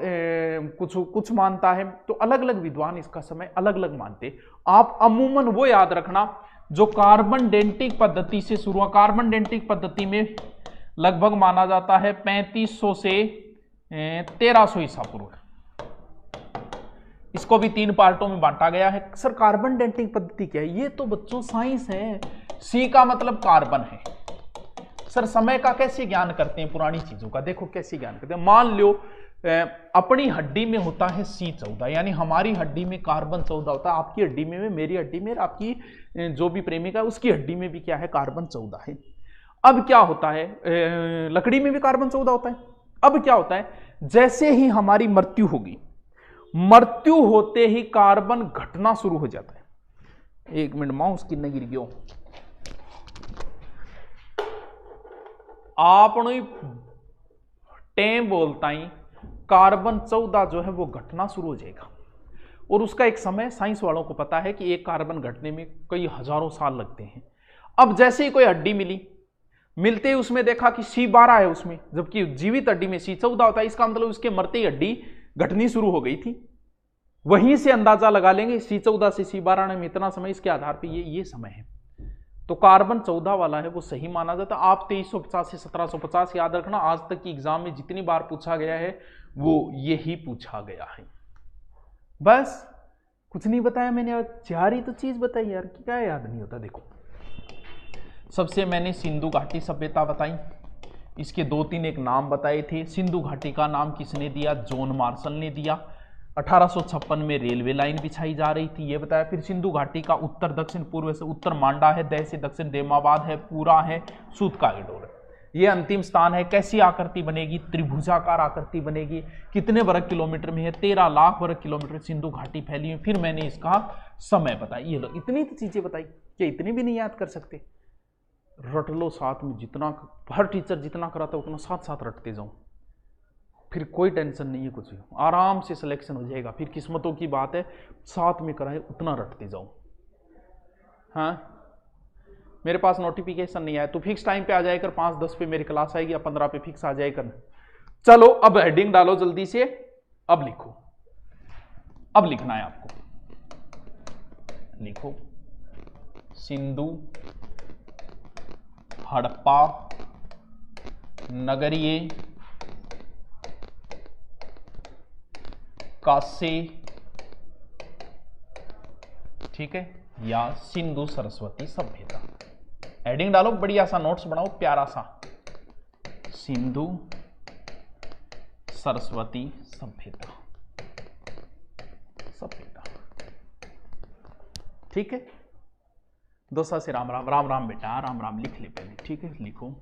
कुछ मानता है। तो अलग अलग विद्वान इसका समय अलग अलग मानते। आप अमूमन वो याद रखना जो कार्बन डेंटिक पद्धति से शुरू, कार्बन डेंटिक पद्धति में लगभग माना जाता है 3500 से 1300 ईसा पूर्व। इसको भी 3 पार्टों में बांटा गया है। सर कार्बन डेंटिंग पद्धति क्या है? ये तो बच्चों साइंस है। सी का मतलब कार्बन है। सर समय का कैसे ज्ञान करते हैं? पुरानी चीजों का देखो कैसे ज्ञान करते हैं। मान लो अपनी हड्डी में होता है C14, यानी हमारी हड्डी में कार्बन 14 होता है। आपकी हड्डी में, मेरी हड्डी में, आपकी जो भी प्रेमिका है उसकी हड्डी में भी क्या है? कार्बन 14 है। अब क्या होता है? लकड़ी में भी कार्बन 14 होता है। अब क्या होता है? जैसे ही हमारी मृत्यु होगी, मृत्यु होते ही कार्बन घटना शुरू हो जाता है। 1 मिनट, माउस किन्ने गिर गयो। आपने टेम बोलता ही कार्बन 14 जो है वो घटना शुरू हो जाएगा, और उसका एक समय साइंस वालों को पता है कि एक कार्बन घटने में कई हजारों साल लगते हैं। अब जैसे ही कोई हड्डी मिली, मिलते ही उसमें देखा कि C12 है उसमें, जबकि जीवित हड्डी में C14 होता है। इसका मतलब उसके मरते ही हड्डी घटनी शुरू हो गई थी। वहीं से अंदाजा लगा लेंगे C14 से C12 में इतना समय, इसके आधार पर ये समय है। तो कार्बन 14 वाला है वो सही माना जाता। आप 2350 से 1750 याद रखना। आज तक की एग्जाम में जितनी बार पूछा गया है वो यही पूछा गया है। बस कुछ नहीं बताया मैंने, 4 ही तो चीज बताई यार, क्या याद नहीं होता। देखो सबसे मैंने सिंधु घाटी सभ्यता बताई, इसके 2-3 एक नाम बताए थे। सिंधु घाटी का नाम किसने दिया? जॉन मार्शल ने दिया। 1856 में रेलवे लाइन बिछाई जा रही थी, ये बताया। फिर सिंधु घाटी का उत्तर दक्षिण पूर्व से उत्तर मांडा है, दह से दक्षिण देमाबाद है, पूरा है, सूत का गडोर है। ये अंतिम स्थान है। कैसी आकृति बनेगी? त्रिभुजाकार आकृति बनेगी। कितने वर्ग किलोमीटर में है? 13 लाख वर्ग किलोमीटर सिंधु घाटी फैली है। फिर मैंने इसका समय बताया। ये लो इतनी तो चीजें बताई, क्या इतनी भी नहीं याद कर सकते? रट लो साथ में, जितना हर टीचर जितना कराता है उतना साथ साथ रटते जाओ, फिर कोई टेंशन नहीं है, कुछ आराम से सिलेक्शन हो जाएगा। फिर किस्मतों की बात है, साथ में कराए उतना रटते जाओ। हाँ मेरे पास नोटिफिकेशन नहीं आया तो फिक्स टाइम पे आ जाए कर, 5-10 पे मेरी क्लास आएगी या 15 पे फिक्स आ जाए कर। चलो अब हेडिंग डालो जल्दी से, अब लिखो। अब लिखना है आपको, लिखो सिंधु हड़प्पा नगरीय कांसे, ठीक है, या सिंधु सरस्वती सभ्यता। हेडिंग डालो, बढ़िया सा नोट्स बनाओ प्यारा सा, सिंधु सरस्वती सभ्यता, सभ्यता, ठीक है। दोसा से राम राम, राम राम बेटा, राम राम लिख ले पहले, ठीक है। लिखो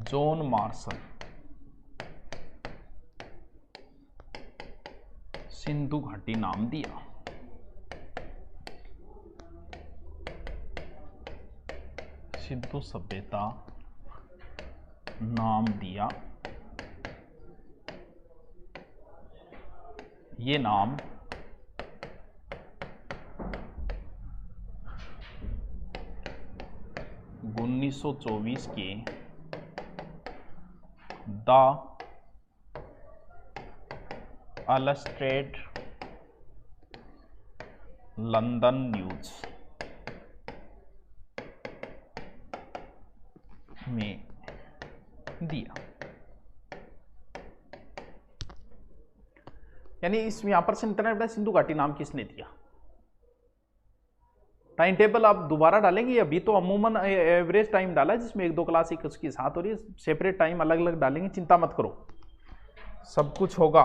जॉन मार्शल सिंधु घाटी नाम दिया। सिंधु सभ्यता नाम दिया। ये नाम 1924 के द अलस्ट्रेड लंदन न्यूज में दिया। यानी इस यहां पर से इंटरनेट सिंधु घाटी नाम किसने दिया? टाइम टेबल आप दोबारा डालेंगे? अभी तो अमूमन एवरेज टाइम डाला है जिसमें 1-2 क्लास एक उसके साथ हो रही है, सेपरेट टाइम अलग अलग डालेंगे, चिंता मत करो, सब कुछ होगा,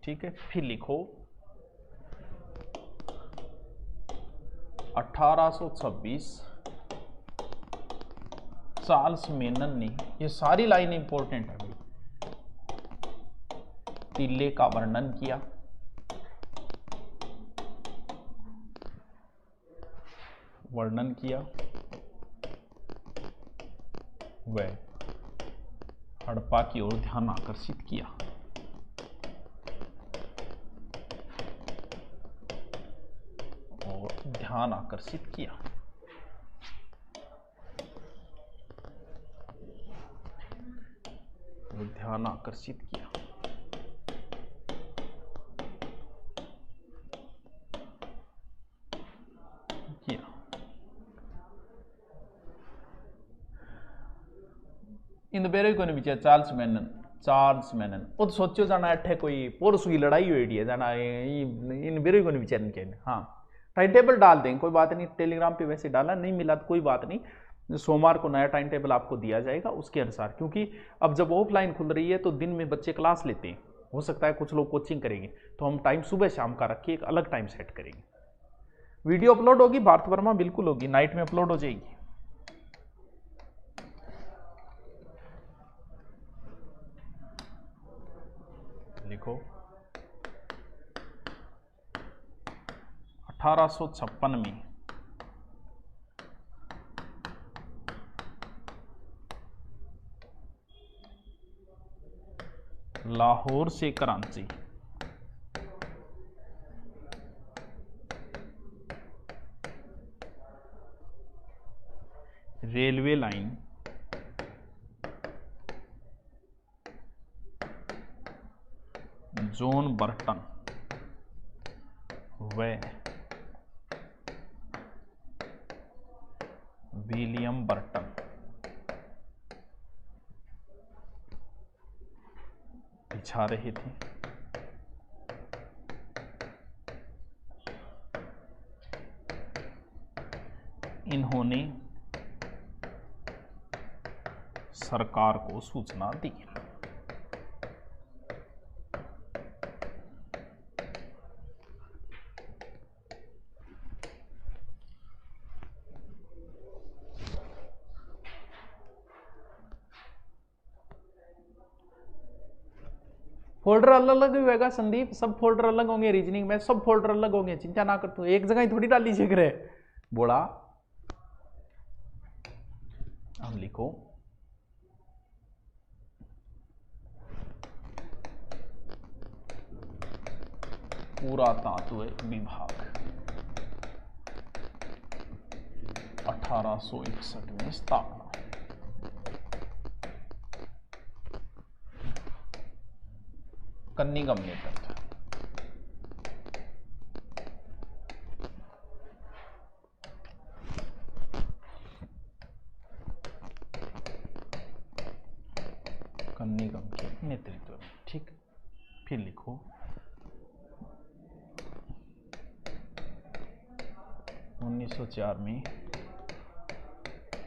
ठीक है। फिर लिखो 1826 चार्ल्स मेनन ने, ये सारी लाइन इंपॉर्टेंट है भाई, टिल्ले का वर्णन किया। वर्णन किया व हड़प्पा की ओर ध्यान आकर्षित किया। और ध्यान आकर्षित किया। और ध्यान आकर्षित किया। इन बेरे को विचार चार्ल्स मैनन वो तो सोचो जाना अठे कोई पोरस की लड़ाई हुई है जाना इन बेरे को विचार के। हाँ टाइम टेबल डाल देंगे, कोई बात नहीं, टेलीग्राम पे वैसे डाला, नहीं मिला तो कोई बात नहीं, सोमवार को नया टाइम टेबल आपको दिया जाएगा उसके अनुसार, क्योंकि अब जब ऑफलाइन खुल रही है तो दिन में बच्चे क्लास लेते हैं, हो सकता है कुछ लोग कोचिंग करेंगे, तो हम टाइम सुबह शाम का रख के एक अलग टाइम सेट करेंगे। वीडियो अपलोड होगी भारत वर्मा, बिल्कुल होगी, नाइट में अपलोड हो जाएगी। लिखो 1856 में लाहौर से Karachi railway line John Burton व विलियम बर्टन बिछा रहे थे। इन्होंने सरकार को सूचना दी। फोल्डर अलग अलग होगा संदीप, सब फोल्डर अलग होंगे, रीजनिंग में सब फोल्डर अलग होंगे, चिंता ना कर, तू एक जगह ही थोड़ी डाल लीजिए करे बोला। अब लिखो पुरातत्व विभाग 1861 में स्थापना। कन्निंगम नेतृत्व। कन्निंगम के नेतृत्व में, ठीक। फिर लिखो 1904 में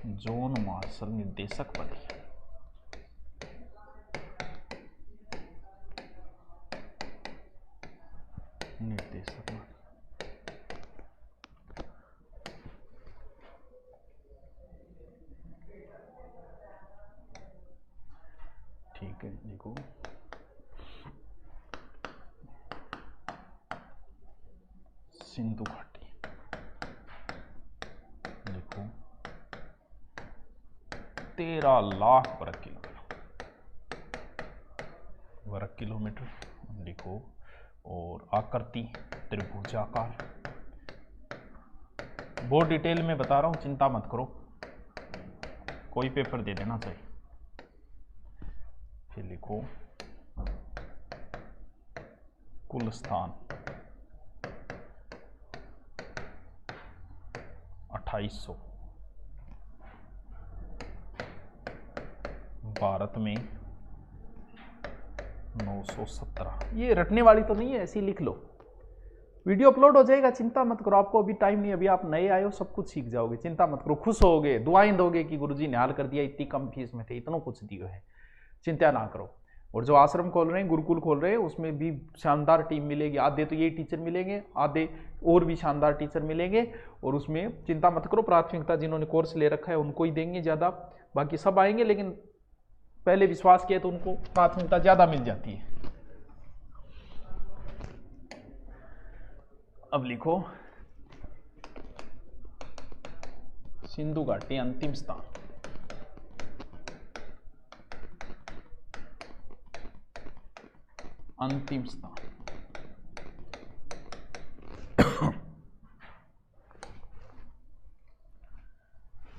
जॉन मार्शल निर्देशक बने। निर्देशक बने, ठीक है। लिखो सिंधु घाटी, लिखो 13 लाख वर्ग किलोमीटर, लिखो। और आकृति त्रिभुजाकार, बहुत डिटेल में बता रहा हूं, चिंता मत करो, कोई पेपर दे देना चाहिए। फिर लिखो कुल स्थान 2800, भारत में 917। ये रटने वाली तो नहीं है, ऐसी लिख लो, वीडियो अपलोड हो जाएगा, चिंता मत करो, आपको अभी टाइम नहीं, अभी आप नए आए हो, सब कुछ सीख जाओगे, चिंता मत करो, खुश होगे, दुआएं दोगे कि गुरुजी ने हाल कर दिया, इतनी कम फीस में थे, इतना कुछ दियो है, चिंता ना करो। और जो आश्रम खोल रहे हैं, गुरुकुल खोल रहे हैं, उसमें भी शानदार टीम मिलेगी, आधे तो ये टीचर मिलेंगे, आधे और भी शानदार टीचर मिलेंगे, और उसमें चिंता मत करो, प्राथमिकता जिन्होंने कोर्स ले रखा है उनको ही देंगे ज़्यादा, बाकी सब आएंगे, लेकिन पहले विश्वास किया तो उनको प्राथमिकता ज़्यादा मिल जाती है। अब लिखो सिंधु घाटी अंतिम स्थान, अंतिम स्थान।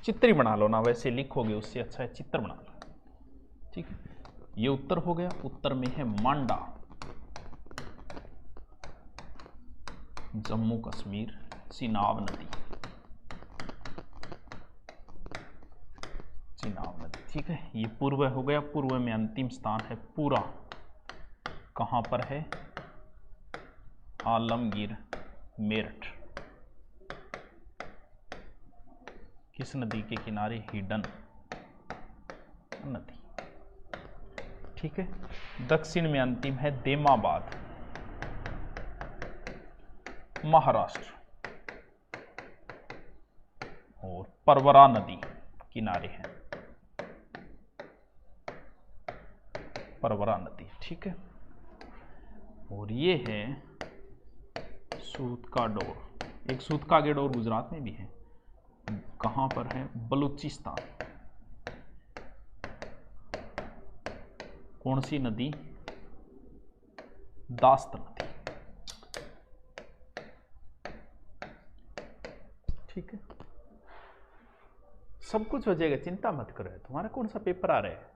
चित्र ही बना लो ना, वैसे लिखोगे उससे अच्छा है चित्र बना लो। ठीक है, ये उत्तर हो गया। उत्तर में है मांडा, जम्मू कश्मीर, चिनाब नदी, चिनाब नदी। ठीक है, ये पूर्व हो गया। पूर्व में अंतिम स्थान है पूरा, कहां पर है? आलमगीर, मेरठ। किस नदी के किनारे? हिडन नदी। ठीक है, दक्षिण में अंतिम है देमाबाद, महाराष्ट्र, और परवरा नदी किनारे है, परवरा नदी। ठीक है, और ये है सूतका डोर। एक सूतका के डोर गुजरात में भी है। कहां पर है? बलूचिस्तान। कौन सी नदी? दास्त नदी। ठीक है, सब कुछ हो जाएगा, चिंता मत करो। तुम्हारा कौन सा पेपर आ रहा है?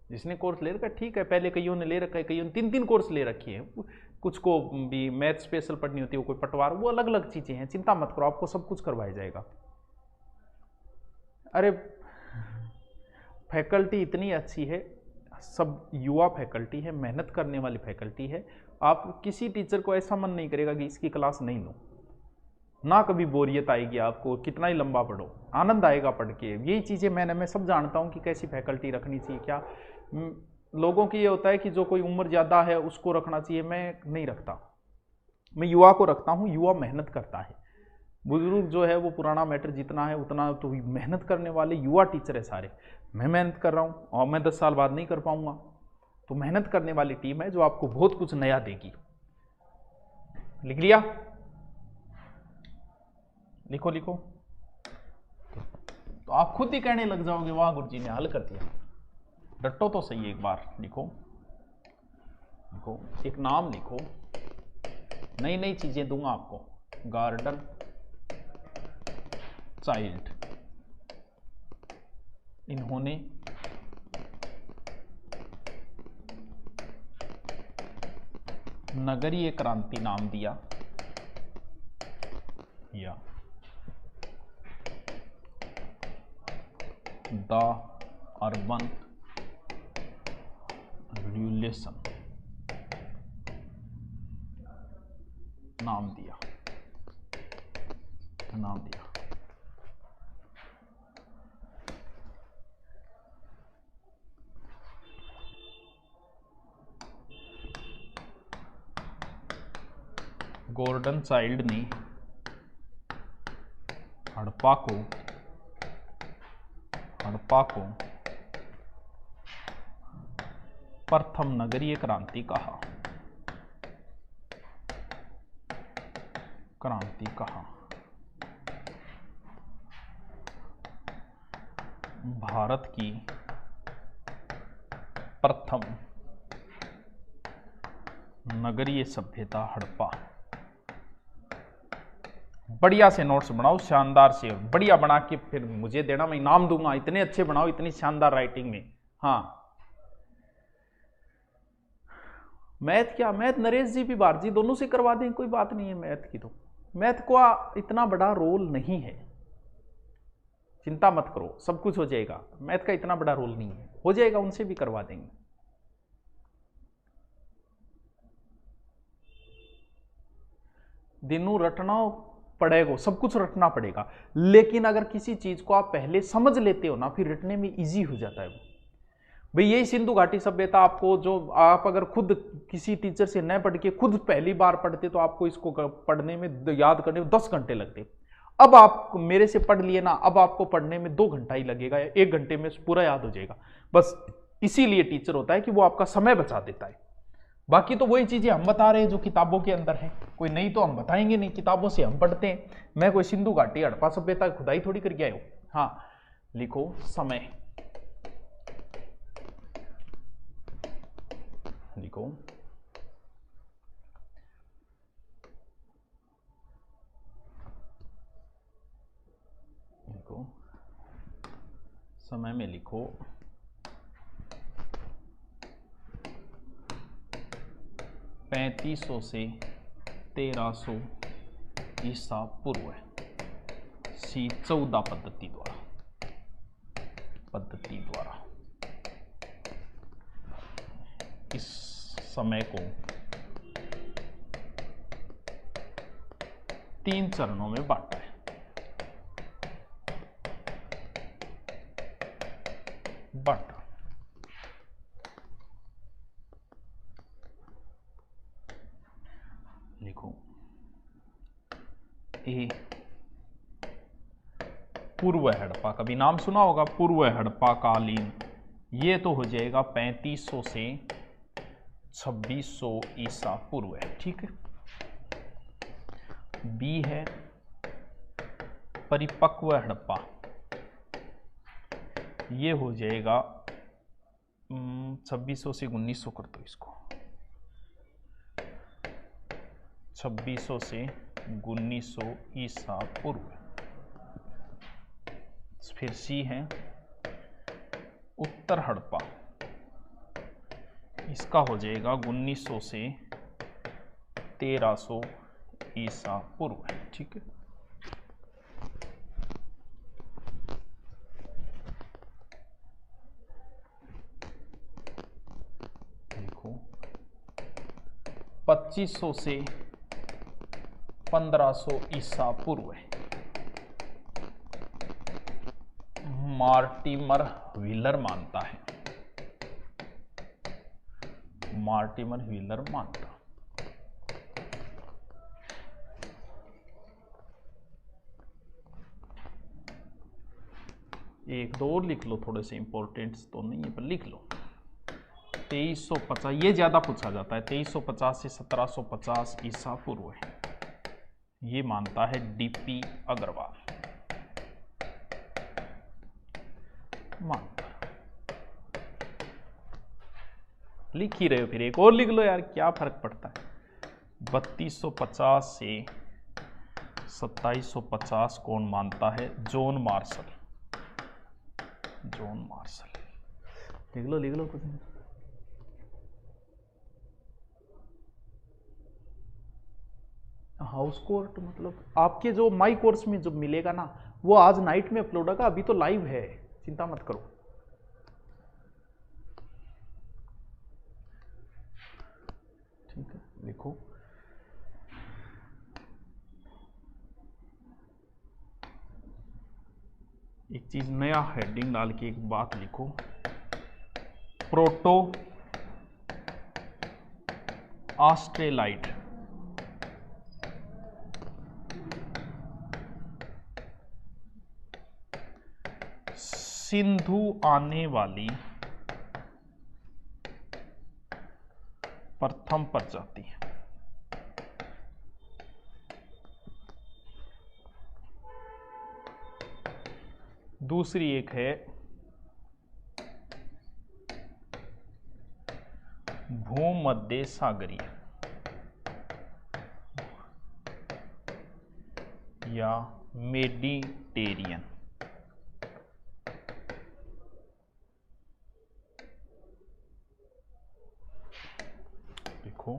जिसने कोर्स ले रखा ठीक है, पहले कईयों ने ले रखा है, कईयों ने 3-3 कोर्स ले रखी है। कुछ को भी मैथ स्पेशल पढ़नी होती है, कोई पटवार, वो अलग अलग चीजें हैं। चिंता मत करो, आपको सब कुछ करवाया जाएगा। अरे फैकल्टी इतनी अच्छी है, सब युवा फैकल्टी है, मेहनत करने वाली फैकल्टी है। आप किसी टीचर को ऐसा मन नहीं करेगा कि इसकी क्लास नहीं लो, ना कभी बोरियत आएगी आपको। कितना ही लंबा पढ़ो, आनंद आएगा पढ़ के। यही चीज़ें मैं सब जानता हूँ कि कैसी फैकल्टी रखनी चाहिए। क्या लोगों की ये होता है कि जो कोई उम्र ज़्यादा है उसको रखना चाहिए, मैं नहीं रखता। मैं युवा को रखता हूँ, युवा मेहनत करता है। बुजुर्ग जो है वो पुराना मैटर जितना है उतना, तो मेहनत करने वाले युवा टीचर है सारे। मैं मेहनत कर रहा हूँ और मैं 10 साल बाद नहीं कर पाऊंगा, तो मेहनत करने वाली टीम है जो आपको बहुत कुछ नया देगी। लिख लिया? लिखो लिखो, तो आप खुद ही कहने लग जाओगे वाह गुरुजी ने हल कर दिया। रटो तो सही एक बार। लिखो लिखो, एक नाम लिखो, नई नई चीजें दूंगा आपको। गार्डन चाइल्ड, इन्होंने नगरीय क्रांति नाम दिया, या द अर्बन रिवोल्यूशन नाम दिया। गॉर्डन चाइल्ड ने हड़प्पा को प्रथम नगरीय क्रांति कहा। भारत की प्रथम नगरीय सभ्यता हड़प्पा। बढ़िया से नोट्स बनाओ, शानदार से, बढ़िया बना के फिर मुझे देना, मैं इनाम दूंगा। इतने अच्छे बनाओ, इतनी शानदार राइटिंग में। हाँ, मैथ क्या, मैथ नरेश जी भी भारत जी दोनों से करवा दें, कोई बात नहीं है मैथ की। तो मैथ का इतना बड़ा रोल नहीं है, चिंता मत करो, सब कुछ हो जाएगा। मैथ का इतना बड़ा रोल नहीं है, हो जाएगा, उनसे भी करवा देंगे। दिनों रटना पड़ेगा, सब कुछ रटना पड़ेगा, लेकिन अगर किसी चीज को आप पहले समझ लेते हो ना, फिर रटने में इजी हो जाता है वो। भाई यही सिंधु घाटी सभ्यता आपको, जो आप अगर खुद किसी टीचर से न पढ़ के खुद पहली बार पढ़ते तो आपको इसको पढ़ने में, याद करने में 10 घंटे लगते। अब आप मेरे से पढ़ लिए ना, अब आपको पढ़ने में 2 घंटा ही लगेगा, 1 घंटे में पूरा याद हो जाएगा। बस इसीलिए टीचर होता है कि वो आपका समय बचा देता है। बाकी तो वही चीजें हम बता रहे हैं जो किताबों के अंदर है, कोई नहीं तो हम बताएंगे नहीं, किताबों से हम पढ़ते हैं। मैं कोई सिंधु घाटी हड़प्पा सभ्यता खुदाई थोड़ी करके आया हूं। हाँ लिखो, समय लिखो लिखो समय में लिखो 3500 से 1300 ईसा पूर्व है। सी 14 पद्धति द्वारा इस समय को 3 चरणों में बांटा है। लिखो ए पूर्व हड़प्पा, कभी नाम सुना होगा पूर्व हड़प्पा कालीन, ये तो हो जाएगा 3500 से 2600 ईसा पूर्व है। ठीक है। बी है परिपक्व हड़प्पा, ये हो जाएगा 2600 से 1900 कर दो इसको, 2600 से 1900 ईसा पूर्व। फिर सी है उत्तर हड़प्पा, इसका हो जाएगा 1900 से 1300 ईसा पूर्व है। ठीक है। देखो 2500 से 1500 ईसा पूर्व है। मार्टिमर व्हीलर मानता है, मार्टिमर व्हीलर मानता। एक दो और लिख लो, थोड़े से इंपॉर्टेंट तो नहीं है पर लिख लो। 2350, ये ज्यादा पूछा जाता है। 2350 से 1750 ईसा पूर्व है, ये मानता है डीपी अग्रवाल मानता। लिख ही रहे हो, फिर एक और लिख लो यार, क्या फर्क पड़ता है। 3250 से 2750 कौन मानता है? John Marshall. जॉन मार्शल लिख लो कुछ नहीं। हाउस कोर्ट मतलब आपके जो माई कोर्स में जो मिलेगा ना, वो आज नाइट में अपलोड होगा, अभी तो लाइव है, चिंता मत करो। ठीक है। लिखो एक चीज नया हेडिंग डाल के एक बात लिखो, प्रोटो ऑस्ट्रेलाइट सिंधु आने वाली प्रथम प्रजाति है। दूसरी एक है भूमध्य सागरीय या मेडिटेरियन। देखो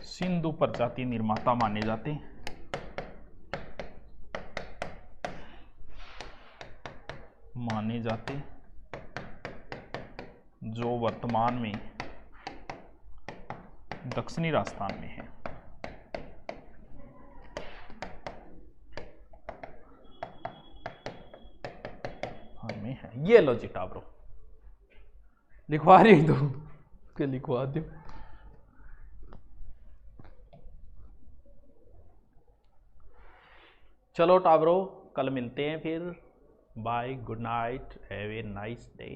सिंधु प्रजाति निर्माता माने जाते हैं। जो वर्तमान में दक्षिणी राजस्थान में है। में है। ये लो जी टाबरो, लिखवा रही दो के लिखवा दो। चलो टाबरो, कल मिलते हैं फिर। Bye, good night, have a nice day.